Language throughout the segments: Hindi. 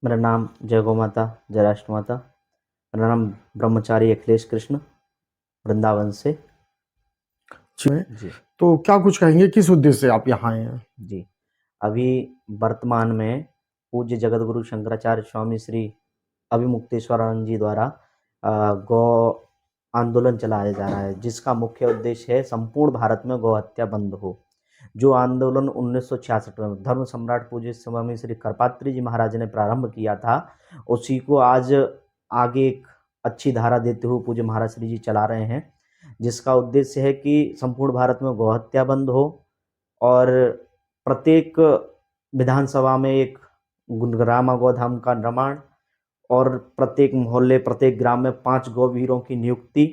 मेरा नाम जय गौ माता, जय राष्ट्र माता। मेरा नाम ब्रह्मचारी अखिलेश कृष्ण, वृंदावन से। में जी तो क्या कुछ कहेंगे, किस उद्देश्य से आप यहाँ आए हैं? जी। अभी वर्तमान में पूज्य जगत गुरु शंकराचार्य स्वामी श्री अभिमुक्तेश्वरानंद जी द्वारा गौ आंदोलन चलाया जा रहा है, जिसका मुख्य उद्देश्य है संपूर्ण भारत में गौ हत्या बंद हो। जो आंदोलन 1966 में धर्म सम्राट पूज्य स्वामी श्री करपात्री जी महाराज ने प्रारंभ किया था, उसी को आज आगे एक अच्छी धारा देते हुए पूज्य महाराज श्री जी चला रहे हैं, जिसका उद्देश्य है कि संपूर्ण भारत में गौ हत्या बंद हो और प्रत्येक विधानसभा में एक ग्राम गौधाम का निर्माण और प्रत्येक मोहल्ले प्रत्येक ग्राम में 5 गौवीरों की नियुक्ति।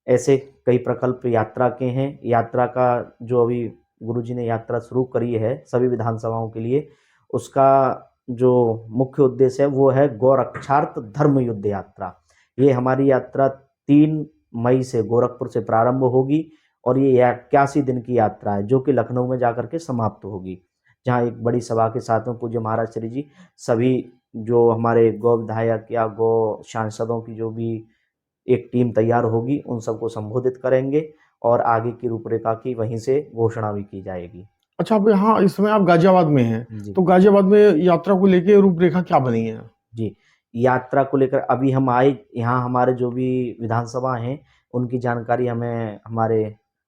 ऐसे कई प्रकल्प यात्रा के हैं। यात्रा का जो अभी गुरुजी ने यात्रा शुरू करी है सभी विधानसभाओं के लिए, उसका जो मुख्य उद्देश्य है वो है गौ रक्षार्थ धर्म युद्ध यात्रा। ये हमारी यात्रा 3 मई से गोरखपुर से प्रारंभ होगी और ये 81 दिन की यात्रा है, जो कि लखनऊ में जाकर के समाप्त होगी, जहाँ एक बड़ी सभा के साथ में पूज्य महाराज श्री जी सभी जो हमारे गौ विधायक या गौ सांसदों की जो भी एक टीम तैयार होगी उन सबको संबोधित करेंगे और आगे की रूपरेखा की वहीं से घोषणा भी की जाएगी। अच्छा, अब यहाँ इस समय आप गाजियाबाद में हैं, जी तो गाजियाबाद में यात्रा को लेके रूपरेखा क्या बनी है? जी। यात्रा को लेकर अभी हम आए यहाँ, हमारे जो भी विधानसभा हैं उनकी जानकारी हमें हमारे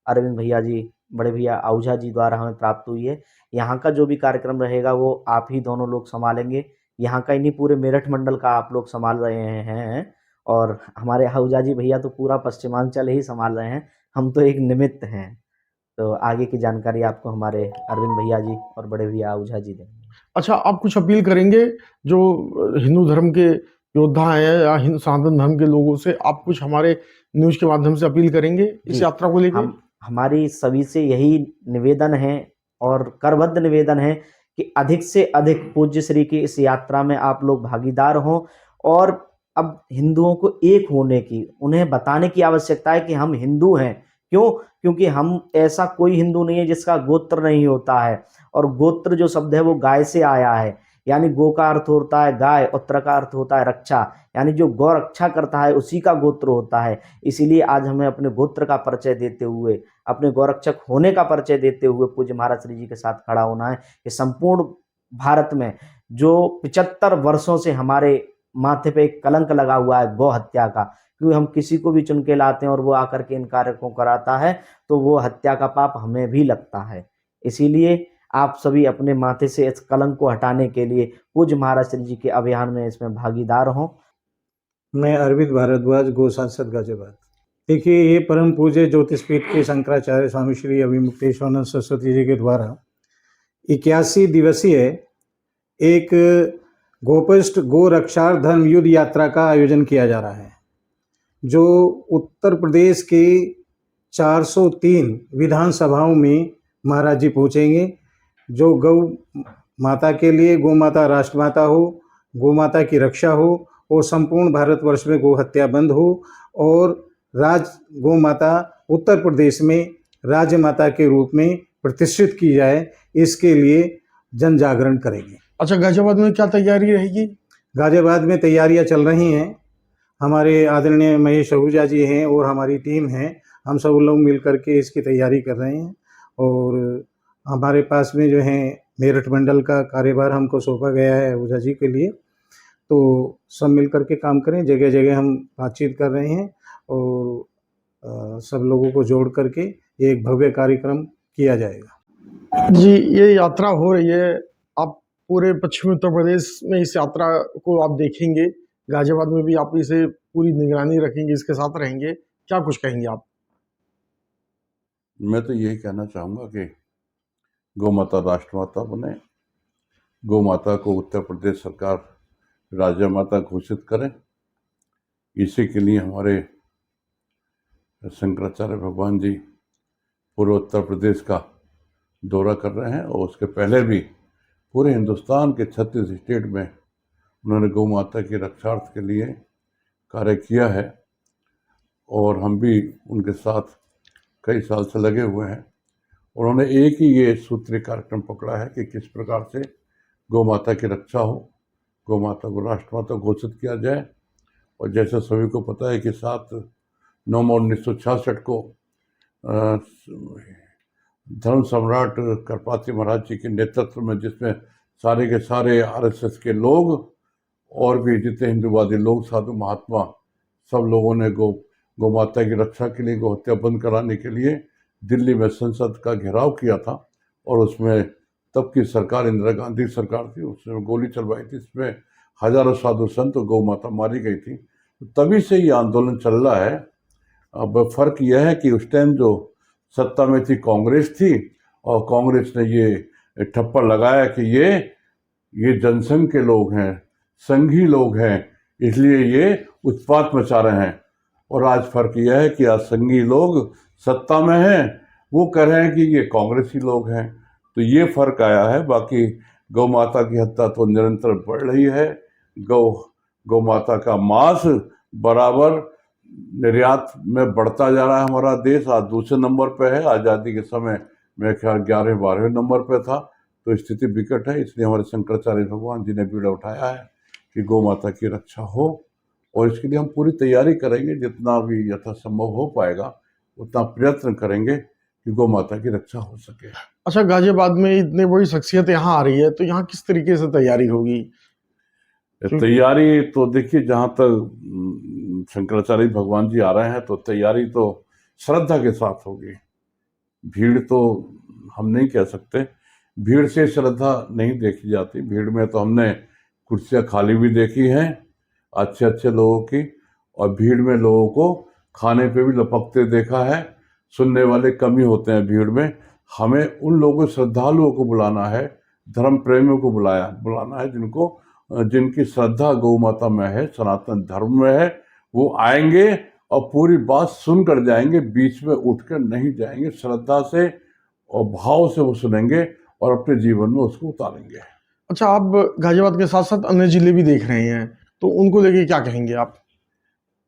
अरविंद भैया जी, बड़े भैया आहूजा जी द्वारा हमें प्राप्त हुई है। यहाँ का जो भी कार्यक्रम रहेगा वो आप ही दोनों लोग संभालेंगे। यहाँ का ही नहीं, पूरे मेरठ मंडल का आप लोग संभाल रहे हैं और हमारे आहूजा जी भैया तो पूरा पश्चिमांचल ही संभाल रहे हैं, हम तो एक निमित्त हैं। तो आगे की जानकारी आपको हमारे अरविंद भैया जी और बड़े भैया आहूजा जी देंगे। अच्छा, आप कुछ अपील करेंगे जो हिंदू धर्म के योद्धा हैं या हिंदू सनातन धर्म के लोगों से, आप कुछ हमारे न्यूज के माध्यम से अपील करेंगे इस जी, यात्रा को लेके? हमारी सभी से यही निवेदन है और करबद्ध निवेदन है कि अधिक से अधिक पूज्य श्री की इस यात्रा में आप लोग भागीदार हों और अब हिंदुओं को एक होने की, उन्हें बताने की आवश्यकता है कि हम हिंदू हैं। क्यों? क्योंकि हम ऐसा कोई हिंदू नहीं है जिसका गोत्र नहीं होता है, और गोत्र जो शब्द है वो गाय से आया है, यानी गो का अर्थ होता है गाय और त्र का अर्थ होता है रक्षा, यानी जो गौ रक्षा करता है उसी का गोत्र होता है। इसीलिए आज हमें अपने गोत्र का परिचय देते हुए, अपने गौरक्षक होने का परिचय देते हुए पूज्य महाराज श्री जी के साथ खड़ा होना है कि संपूर्ण भारत में जो 75 वर्षों से हमारे माथे पे एक कलंक लगा हुआ है गौ हत्या का, क्योंकि हम किसी को भी चुन के लाते हैं और वो आकर के इन कार्य को कराता है तो वो हत्या का पाप हमें भी लगता है। इसीलिए आप सभी अपने माथे से इस कलंक को हटाने के लिए पूज्य महाराज श्री जी के अभियान में इसमें भागीदार हों। मैं अरविंद भारद्वाज, गौ सांसद गाजियाबाद। देखिए, ये परम पूज्य ज्योतिषपीठ के शंकराचार्य स्वामी श्री अभिमुक्तेश्वरानंद सरस्वती जी के द्वारा 81 दिवसीय एक गोपष्ट गो रक्षार्थ धर्म युद्ध यात्रा का आयोजन किया जा रहा है, जो उत्तर प्रदेश के 403 विधानसभाओं में महाराज जी पहुँचेंगे। जो गौ माता के लिए, गौ माता राष्ट्र माता हो, गौ माता की रक्षा हो और संपूर्ण भारतवर्ष में गौ हत्या बंद हो और गौ माता उत्तर प्रदेश में राज्य माता के रूप में प्रतिष्ठित की जाए, इसके लिए जन जागरण करेंगे। अच्छा, गाजियाबाद में क्या तैयारी रहेगी? गाजियाबाद में तैयारियां चल रही हैं। हमारे आदरणीय महेश आहूजा जी हैं और हमारी टीम है, हम सब लोग मिल करके इसकी तैयारी कर रहे हैं। और हमारे पास में जो है मेरठ मंडल का कार्यभार हमको सौंपा गया है आहूजा जी के लिए, तो सब मिल करके काम करें। जगह जगह हम बातचीत कर रहे हैं और सब लोगों को जोड़ करके एक भव्य कार्यक्रम किया जाएगा। जी, ये यात्रा हो रही है, आप पूरे पश्चिमी उत्तर प्रदेश में इस यात्रा को आप देखेंगे, गाजियाबाद में भी आप इसे पूरी निगरानी रखेंगे, इसके साथ रहेंगे, क्या कुछ कहेंगे आप? मैं तो यही कहना चाहूँगा कि गौ माता राष्ट्र माता बने, गौ माता को उत्तर प्रदेश सरकार राज्य माता घोषित करें। इसी के लिए हमारे शंकराचार्य भगवान जी पूरे उत्तर प्रदेश का दौरा कर रहे हैं और उसके पहले भी पूरे हिंदुस्तान के 36 स्टेट में उन्होंने गौ माता की रक्षार्थ के लिए कार्य किया है और हम भी उनके साथ कई साल से लगे हुए हैं। उन्होंने एक ही ये सूत्री कार्यक्रम पकड़ा है कि किस प्रकार से गौ माता की रक्षा हो, गौ माता को राष्ट्रमाता घोषित किया जाए। और जैसा सभी को पता है कि 7 नवंबर 1966 को धर्म सम्राट करपाती महाराज जी के नेतृत्व में, जिसमें सारे के सारे आरएसएस के लोग और भी जितने हिंदूवादी लोग, साधु महात्मा, सब लोगों ने गौ माता की रक्षा के लिए, गौ हत्या बंद कराने के लिए दिल्ली में संसद का घेराव किया था। और उसमें तब की सरकार, इंदिरा गांधी सरकार थी, उसने गोली चलवाई थी, इसमें हजारों साधु संत और गौ माता मारी गई थी। तभी से ये आंदोलन चल रहा है। अब फर्क यह है कि उस टाइम जो सत्ता में थी कांग्रेस थी, और कांग्रेस ने ये ठप्पा लगाया कि ये जनसंघ के लोग हैं, संघी लोग हैं, इसलिए ये उत्पात मचा रहे हैं। और आज फर्क यह है कि आज संघी लोग सत्ता में हैं, वो कह रहे हैं कि ये कांग्रेसी लोग हैं। तो ये फर्क आया है। बाकी गौ माता की हत्या तो निरंतर बढ़ रही है। गौ माता का मांस बराबर निर्यात में बढ़ता जा रहा है। हमारा देश आज दूसरे नंबर पे है। आज़ादी के समय मेरे ख्याल 11वें-12वें नंबर पे था। तो स्थिति विकट है। इसलिए हमारे शंकराचार्य भगवान जी ने बीड़ा उठाया है कि गौ माता की रक्षा हो, और इसके लिए हम पूरी तैयारी करेंगे। जितना भी यथासंभव हो पाएगा उतना प्रयत्न करेंगे कि गौ माता की रक्षा हो सके। अच्छा, गाजियाबाद में इतनी बड़ी शख्सियत यहाँ आ रही है, तो यहाँ किस तरीके से तैयारी होगी? तैयारी तो देखिए, जहाँ तक शंकराचार्य भगवान जी आ रहे हैं तो तैयारी तो श्रद्धा के साथ होगी। भीड़ तो हम नहीं कह सकते, भीड़ से श्रद्धा नहीं देखी जाती। भीड़ में तो हमने कुर्सियाँ खाली भी देखी हैं अच्छे अच्छे लोगों की, और भीड़ में लोगों को खाने पे भी लपकते देखा है। सुनने वाले कम ही होते हैं भीड़ में। हमें उन लोगों, श्रद्धालुओं को बुलाना है, धर्म प्रेमियों को बुलाना है, जिनकी श्रद्धा गौ माता में है, सनातन धर्म में है। वो आएंगे और पूरी बात सुन कर जाएंगे, बीच में उठकर नहीं जाएंगे। श्रद्धा से और भाव से वो सुनेंगे और अपने जीवन में उसको उतारेंगे। अच्छा, आप गाजियाबाद के साथ साथ अन्य जिले भी देख रहे हैं, तो उनको लेके क्या कहेंगे आप?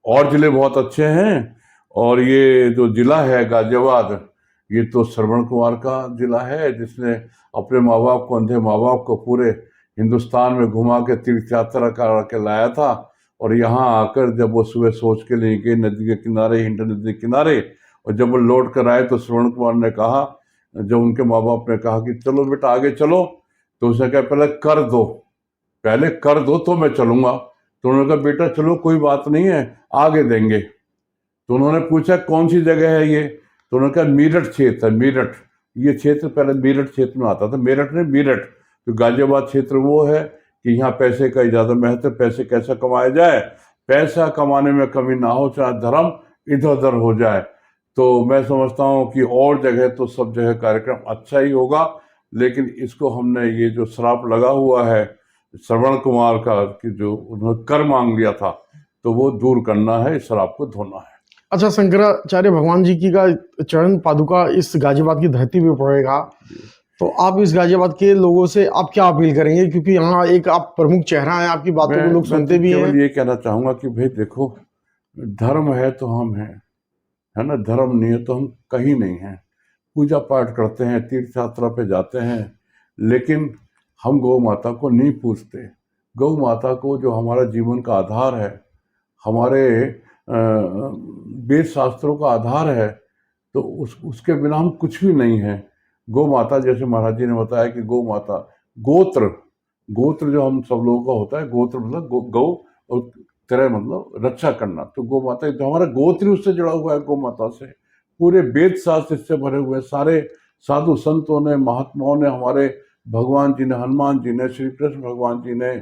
और जिले बहुत अच्छे हैं, और ये जो जिला है गाजियाबाद, ये तो श्रवण कुमार का जिला है, जिसने अपने माँ बाप को, अंधे माँ बाप को पूरे हिंदुस्तान में घुमा के तीर्थ यात्रा करा के लाया था। और यहाँ आकर जब वो सुबह सोच के लिए गए नदी के किनारे, हिंड नदी के किनारे, और जब वो लौट कर आए तो श्रवण कुमार ने कहा, जब उनके माँ बाप ने कहा कि चलो बेटा आगे चलो, तो उसने कहा पहले कर दो तो मैं चलूंगा। तो उन्होंने कहा बेटा चलो कोई बात नहीं है, आगे देंगे। तो उन्होंने पूछा कौन सी जगह है ये? तो उन्होंने कहा मेरठ क्षेत्र है, मेरठ। ये क्षेत्र पहले मेरठ क्षेत्र में आता था, मेरठ ने मेरठ। तो गाजियाबाद क्षेत्र वो है कि यहाँ पैसे का ज़्यादा महत्व, पैसे कैसे कमाया जाए, पैसा कमाने में कमी ना हो, चाहे धर्म इधर उधर हो जाए। तो मैं समझता हूँ कि और जगह तो सब जगह कार्यक्रम अच्छा ही होगा, लेकिन इसको हमने, ये जो श्राप लगा हुआ है श्रवण कुमार का कि जो उन्होंने कर मांग लिया था, तो वो दूर करना है, इस श्राप को धोना है। अच्छा, शंकराचार्य भगवान जी की का चरण पादुका इस गाजियाबाद की धरती पे पड़ेगा, तो आप इस गाजियाबाद के लोगों से आप क्या अपील करेंगे? क्योंकि यहाँ एक आप प्रमुख चेहरा हैं, आपकी बातों को लोग सुनते भी हैं। केवल ये कहना चाहूंगा कि भाई देखो, धर्म है तो हम हैं, है ना। धर्म नहीं है तो हम कहीं नहीं हैं। पूजा पाठ करते हैं, तीर्थ यात्रा पे जाते हैं, लेकिन हम गौ माता को नहीं पूजते। गौ माता को, जो हमारा जीवन का आधार है, हमारे वेद शास्त्रों का आधार है, तो उसके बिना हम कुछ भी नहीं है। गौ माता, जैसे महाराज जी ने बताया कि गौ माता, गोत्र जो हम सब लोगों का होता है, गोत्र मतलब गौ, और तरह मतलब रक्षा करना। तो गौ माता जो हमारा गोत्र ही उससे जुड़ा हुआ है, गौ माता से। पूरे वेद शास्त्र इससे भरे हुए, सारे साधु संतों ने, महात्माओं ने, हमारे भगवान जी ने, हनुमान जी ने, श्री कृष्ण भगवान जी ने,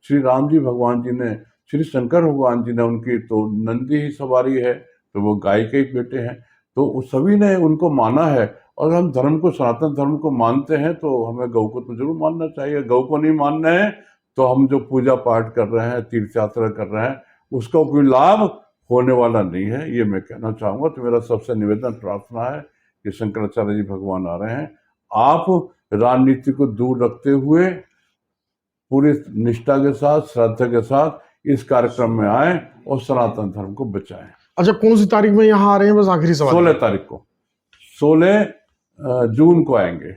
श्री राम जी भगवान जी ने, श्री शंकर भगवान जी ने, उनकी तो नंदी ही सवारी है, तो वो गाय के ही बेटे हैं। तो सभी ने उनको माना है। और हम धर्म को, सनातन धर्म को मानते हैं, तो हमें गौ को तो जरूर मानना चाहिए। गौ को नहीं मानना है तो हम जो पूजा पाठ कर रहे हैं, तीर्थ यात्रा कर रहे हैं, उसका कोई लाभ होने वाला नहीं है, ये मैं कहना चाहूँगा। तो मेरा सबसे निवेदन, प्रार्थना है कि शंकराचार्य जी भगवान आ रहे हैं, आप राजनीति को दूर रखते हुए पूरी निष्ठा के साथ, श्रद्धा के साथ इस कार्यक्रम में आए और सनातन धर्म को बचाएं। अच्छा, कौन सी तारीख में यहाँ आ रहे हैं? बस आखिरी सवाल। 16 तारीख को, 16 जून को आएंगे।